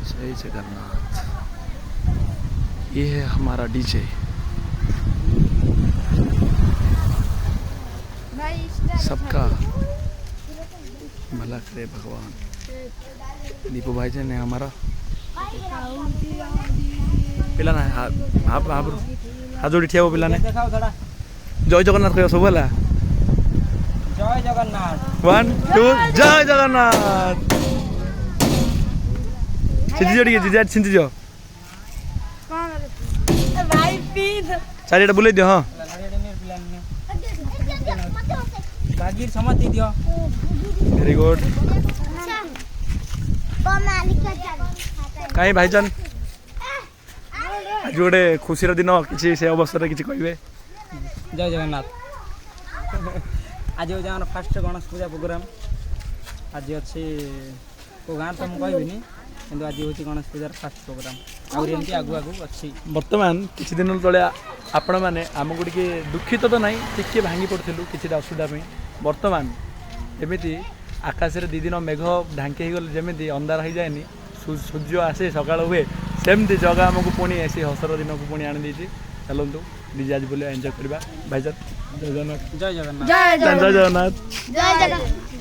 जय जगन्नाथ। ये है हमारा डीजे। सबका भला करे भगवान। दीपू भाई जी ने हमारा पिला ना हाथ जोड़ी ठिया पिला ने जय जगन्नाथ कह सब है। जय जगन्नाथ 1 2 जय जगन्नाथ। छिंची जोड़ी जीजा छिंची जो चारिटा बुले दियो। हाँ बागीर समाती दियो। Very good. कहीं भाईजान आज गोटे खुशी दिन किसी से अवसर किसी कहे। जय जगन्नाथ। आज हूँ फास्ट गणेश पूजा प्रोग्राम। आज अच्छी को गाँव तो मुझे कहबी कि आज हूँ गणेश पूजार फास्ट प्रोग्राम आमती आगु आगु अच्छी। बर्तमान किसी दिन तले आपण मैंने आमको टे दुखित तो नहीं टी भांगी पड़ू किसी असुविधा बर्तमान एमती आकाश में 2 दिन मेघ ढांकी गले जमी अंधार हो जाए सूर्य आसे सकाल हुए सेमती जगह आमको पुणी ऐसी हसर दिन को पुणी आनी देती। चलतु डीजे आज बोले एंजॉय करवा। भाईजान जय जगन्नाथ। जय जगन्नाथ। जय जगन्नाथ। जय जगन्नाथ।